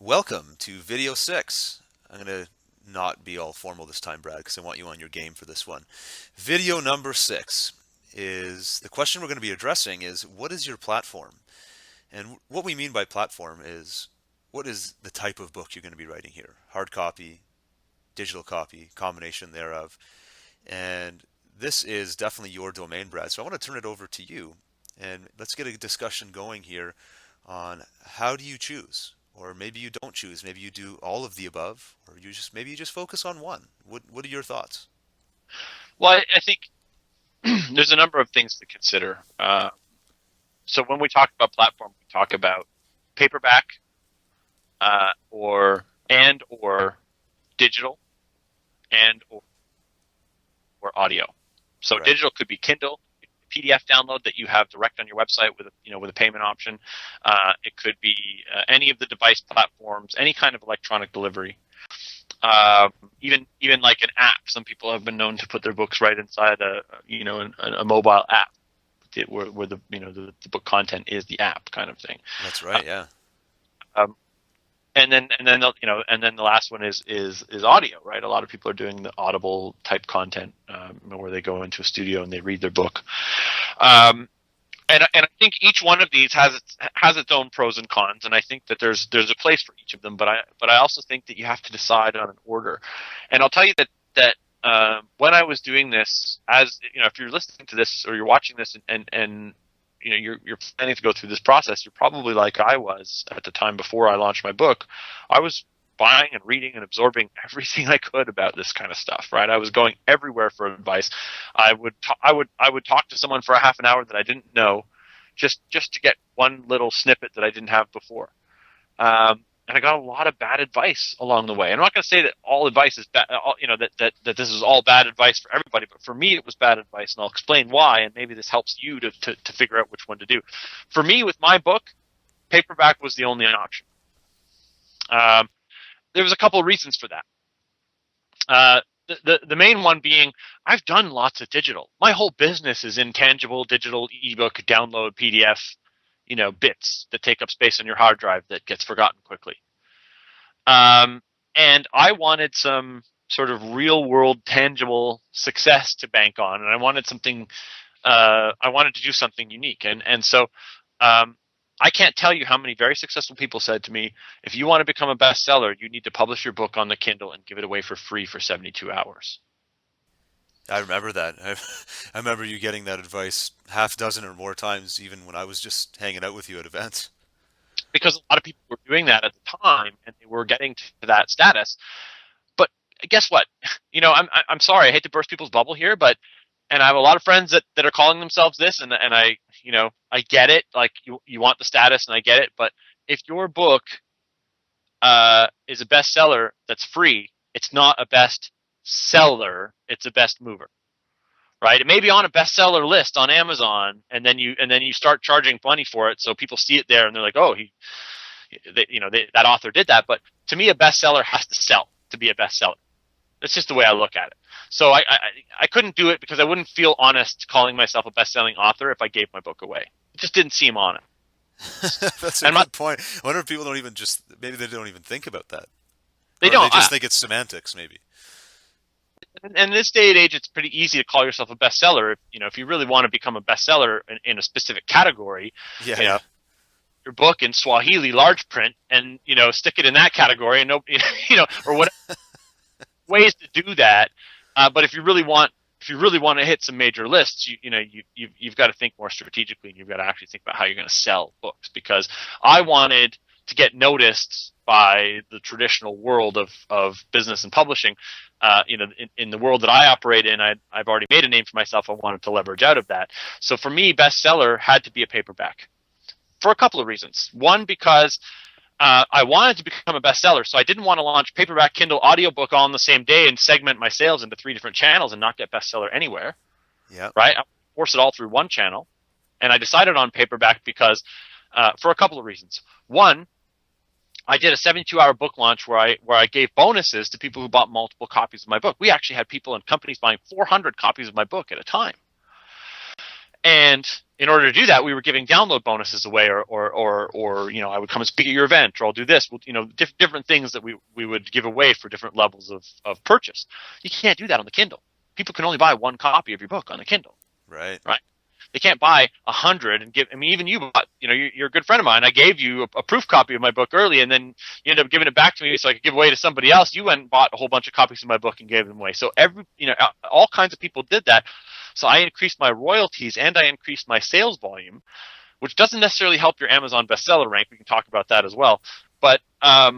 Welcome to Video6. I'm going to not be all formal this time, Brad, because I want you on your game for this one. Video number 6 is the question we're going to be addressing is what is your platform? And what we mean by platform is what is the type of book you're going to be writing here? Hard copy, digital copy, combination thereof. And this is definitely your domain, Brad. So I want to turn it over to you and let's get a discussion going here on how do you choose? Or maybe you don't choose. Maybe you do all of the above, or maybe you just focus on one. What are your thoughts? Well, I think there's a number of things to consider. So when we talk about platform, we talk about paperback, or digital, or audio. So Right. digital could be Kindle, PDF download that you have direct on your website with a payment option. It could be any of the device platforms, any kind of electronic delivery. Even like an app. Some people have been known to put their books right inside a mobile app where the book content is the app kind of thing. That's right. Yeah. Um, and then the last one is audio, right? A lot of people are doing the Audible type content where they go into a studio and they read their book. And I think each one of these has its own pros and cons, and I think that there's a place for each of them. But I also think that you have to decide on an order. And I'll tell you that when I was doing this, as you know, if you're listening to this or you're watching this, and you're planning to go through this process, you're probably like I was at the time before I launched my book. I was buying and reading and absorbing everything I could about this kind of stuff, right? I was going everywhere for advice. I would talk to someone for a half an hour that I didn't know, just to get one little snippet that I didn't have before. And I got a lot of bad advice along the way. I'm not going to say that all advice is bad, that this is all bad advice for everybody, but for me it was bad advice, and I'll explain why, and maybe this helps you to figure out which one to do. For me, with my book, paperback was the only option. There was a couple of reasons for that. The main one being I've done lots of digital. My whole business is intangible digital ebook download PDF, bits that take up space on your hard drive that gets forgotten quickly. And I wanted some sort of real world tangible success to bank on, and I wanted something. I wanted to do something unique, and so. I can't tell you how many very successful people said to me, if you want to become a bestseller, you need to publish your book on the Kindle and give it away for free for 72 hours. I remember that. I remember you getting that advice half dozen or more times, even when I was just hanging out with you at events. Because a lot of people were doing that at the time and they were getting to that status. But guess what? I'm sorry, I hate to burst people's bubble here, and I have a lot of friends that are calling themselves this, and I get it. Like you want the status, and I get it. But if your book is a bestseller that's free, it's not a best seller. It's a best mover, right? It may be on a bestseller list on Amazon, and then you start charging money for it, so people see it there and they're like, oh, that author did that. But to me, a bestseller has to sell to be a bestseller. That's just the way I look at it. So I couldn't do it because I wouldn't feel honest calling myself a best-selling author if I gave my book away. It just didn't seem honest. That's a And good point. I wonder if people don't even maybe they don't even think about that. they Or they don't. just think it's semantics, maybe. And in this day and age, it's pretty easy to call yourself a bestseller. If you really want to become a bestseller in a specific category, Yeah, you know, yeah. your book in Swahili large print, and stick it in that category, and nobody, or what ways to do that. But if you really want to hit some major lists, you've got to think more strategically, and you've got to actually think about how you're going to sell books. Because I wanted to get noticed by the traditional world of business and publishing. In the world that I operate in, I've already made a name for myself. I wanted to leverage out of that. So for me, bestseller had to be a paperback for a couple of reasons. One, because I wanted to become a bestseller, so I didn't want to launch paperback, Kindle, audiobook all on the same day and segment my sales into 3 different channels and not get bestseller anywhere, Yeah. right? I force it all through one channel, and I decided on paperback because for a couple of reasons. One, I did a 72-hour book launch where I gave bonuses to people who bought multiple copies of my book. We actually had people and companies buying 400 copies of my book at a time. And in order to do that, we were giving download bonuses away, or I would come and speak at your event, or I'll do this. Different things that we would give away for different levels of purchase. You can't do that on the Kindle. People can only buy one copy of your book on the Kindle, Right. right? They can't buy 100 and give. I mean, even you bought. You're a good friend of mine. I gave you a proof copy of my book early, and then you ended up giving it back to me so I could give away to somebody else. You went and bought a whole bunch of copies of my book and gave them away. So all kinds of people did that. So I increased my royalties and I increased my sales volume, which doesn't necessarily help your Amazon bestseller rank. We can talk about that as well. But I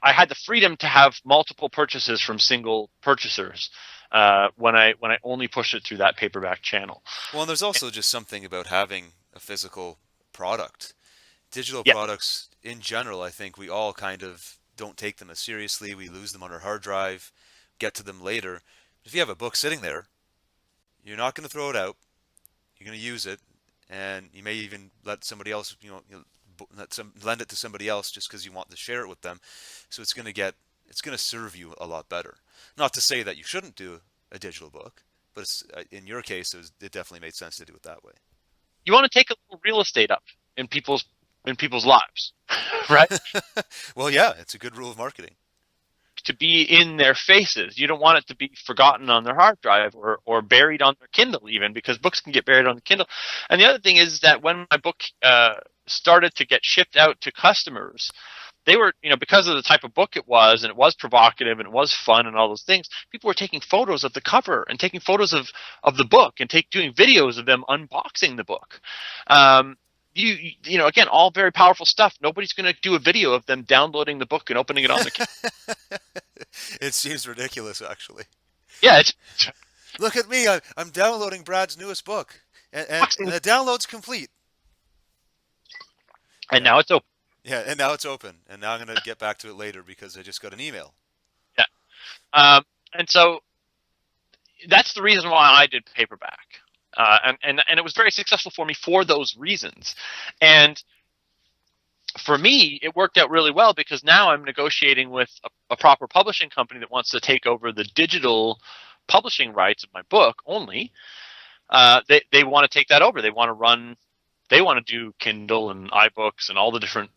had the freedom to have multiple purchases from single purchasers when I only pushed it through that paperback channel. Well, and there's also just something about having a physical product. Digital Yeah, products in general, I think we all kind of don't take them as seriously. We lose them on our hard drive, get to them later. If you have a book sitting there, you're not going to throw it out. You're going to use it, and you may even let somebody else, lend it to somebody else just because you want to share it with them. So it's going to serve you a lot better. Not to say that you shouldn't do a digital book, but in your case, it definitely made sense to do it that way. you want to take a little real estate up in people's lives, right? Well, yeah, it's a good rule of marketing. To be in their faces. You don't want it to be forgotten on their hard drive or buried on their Kindle even, because books can get buried on the Kindle. And the other thing is that when my book started to get shipped out to customers, they were, because of the type of book it was, and it was provocative and it was fun and all those things, people were taking photos of the cover and taking photos of the book and doing videos of them unboxing the book. Again, all very powerful stuff. Nobody's going to do a video of them downloading the book and opening it on the Kindle. It seems ridiculous, actually. Yeah, Look at me. I'm downloading Brad's newest book, and the download's complete. and Yeah. now it's open. Yeah, and now it's open. And now I'm going to get back to it later because I just got an email. Yeah. And so that's the reason why I did paperback. And it was very successful for me for those reasons. And for me, it worked out really well because now I'm negotiating with a proper publishing company that wants to take over the digital publishing rights of my book only. They want to take that over. They want to do Kindle and iBooks and all the different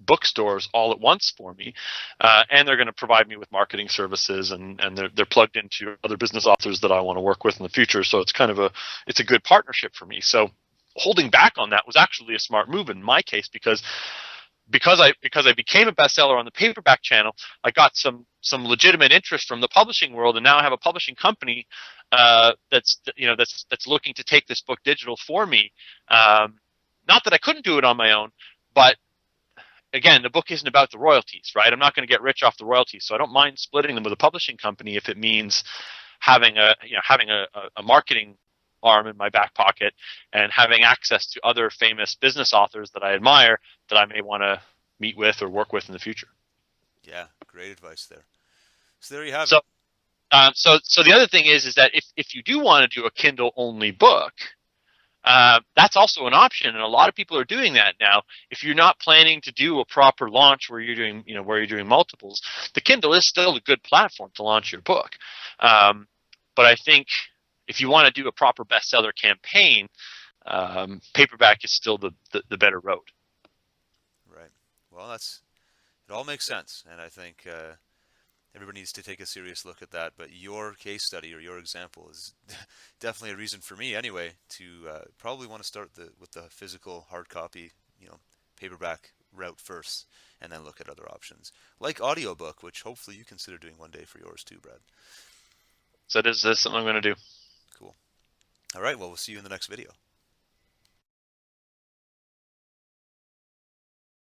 bookstores all at once for me, and they're going to provide me with marketing services, and they're plugged into other business authors that I want to work with in the future. So it's a good partnership for me. So holding back on that was actually a smart move in my case because I became a bestseller on the paperback channel. I got some legitimate interest from the publishing world, and now I have a publishing company that's looking to take this book digital for me. Not that I couldn't do it on my own, but again, the book isn't about the royalties, right? I'm not going to get rich off the royalties, so I don't mind splitting them with a publishing company if it means having a marketing arm in my back pocket and having access to other famous business authors that I admire that I may want to meet with or work with in the future. Yeah, great advice there. So there you have So, it. so the other thing is that if you do want to do a Kindle only book, that's also an option, and a lot of people are doing that now. If you're not planning to do a proper launch where you're doing multiples, the Kindle is still a good platform to launch your book. But I think if you want to do a proper bestseller campaign, paperback is still the better road. Right. Well, it all makes sense, and I think everybody needs to take a serious look at that. But your case study or your example is definitely a reason for me, anyway, to probably want to start with the physical hard copy, paperback route first, and then look at other options like audiobook, which hopefully you consider doing one day for yours too, Brad. So this is something I'm going to do. Cool. All right. Well, we'll see you in the next video.